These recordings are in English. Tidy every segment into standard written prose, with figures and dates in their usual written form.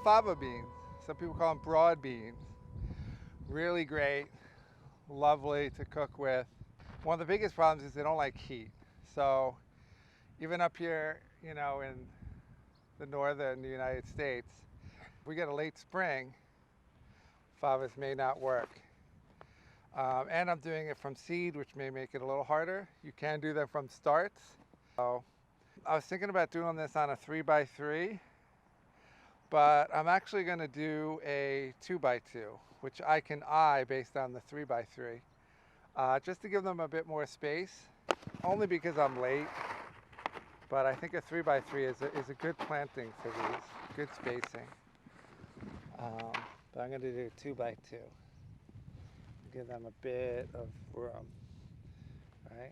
fava beans. Some people call them broad beans. Really great, lovely to cook with. One of the biggest problems is they don't like heat. So even up here, in the northern United States, if we get a late spring, favas may not work. And I'm doing it from seed, which may make it a little harder. You can do them from starts. So I was thinking about doing this on a 3x3, but I'm actually going to do a 2x2, which I can eye based on the 3x3, just to give them a bit more space, only because I'm late. But I think a 3x3 is a good planting for these, good spacing. But I'm going to do 2x2. Give them a bit of room, right?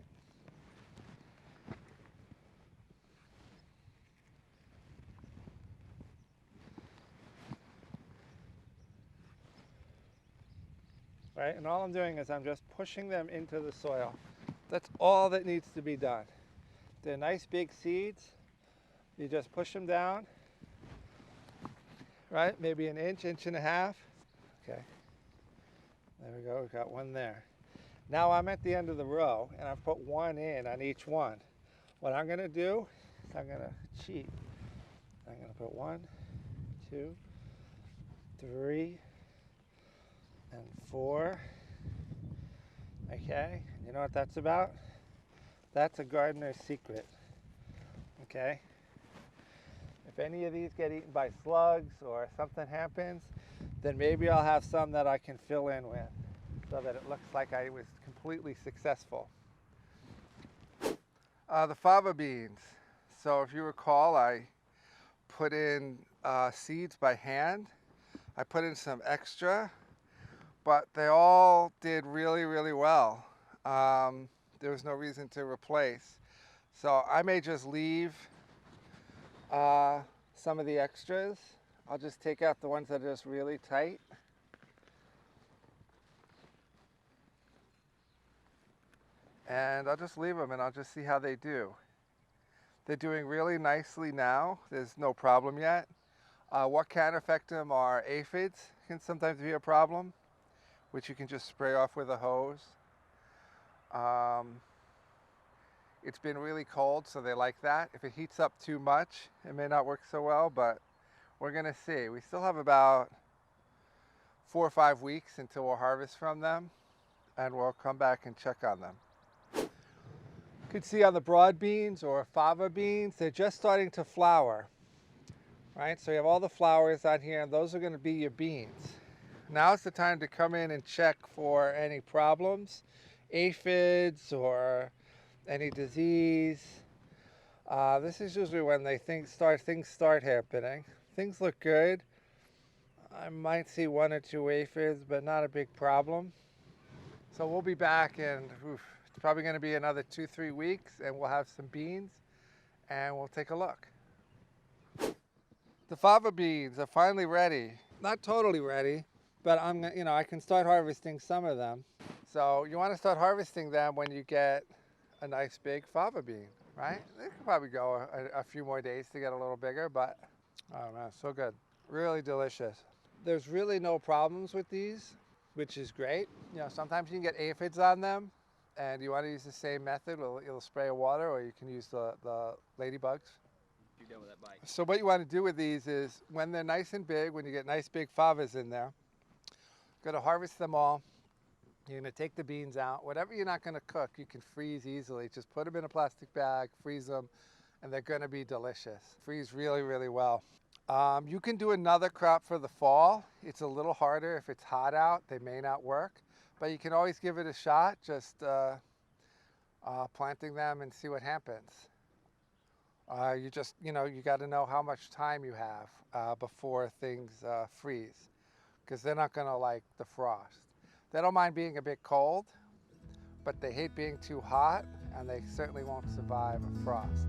Right, and all I'm doing is I'm just pushing them into the soil. That's all that needs to be done. They're nice big seeds. You just push them down, right? Maybe an inch, inch and a half. Okay. There we go, we've got one there. Now I'm at the end of the row and I've put one in on each one. What I'm gonna do is I'm gonna cheat. I'm gonna put 1, 2, 3, and 4. Okay, you know what that's about? That's a gardener's secret. Okay? If any of these get eaten by slugs or something happens, then maybe I'll have some that I can fill in with so that it looks like I was completely successful. The fava beans. So if you recall, I put in seeds by hand. I put in some extra, but they all did really, really well. There was no reason to replace. So I may just leave some of the extras. I'll just take out the ones that are just really tight. And I'll just leave them and I'll just see how they do. They're doing really nicely now. There's no problem yet. What can affect them are aphids, can sometimes be a problem, which you can just spray off with a hose. It's been really cold, so they like that. If it heats up too much, it may not work so well, but we're gonna see. We still have about 4 or 5 weeks until we'll harvest from them, and we'll come back and check on them. You can see on the broad beans or fava beans, they're just starting to flower, right? So you have all the flowers on here, and those are gonna be your beans. Now is the time to come in and check for any problems, aphids or any disease. This is usually when things start happening. Things look good. I might see 1 or 2 aphids, but not a big problem. So we'll be back in, it's probably gonna be another 2-3 weeks, and we'll have some beans and we'll take a look. The fava beans are finally ready. Not totally ready, but I can start harvesting some of them. So you want to start harvesting them when you get a nice big fava bean, right? They could probably go a few more days to get a little bigger, but oh man, so good. Really delicious. There's really no problems with these, which is great. Sometimes you can get aphids on them, and you want to use the same method. You'll spray water, or you can use the ladybugs. You're done with that bite. So what you want to do with these is, when they're nice and big, when you get nice big favas in there, you're going to harvest them all. You're going to take the beans out. Whatever you're not going to cook, you can freeze easily. Just put them in a plastic bag, freeze them, and they're going to be delicious. Freeze really, really well. You can do another crop for the fall. It's a little harder if it's hot out. They may not work, but you can always give it a shot, just planting them and see what happens. You got to know how much time you have before things freeze, because they're not going to like the frost. They don't mind being a bit cold, but they hate being too hot, and they certainly won't survive a frost.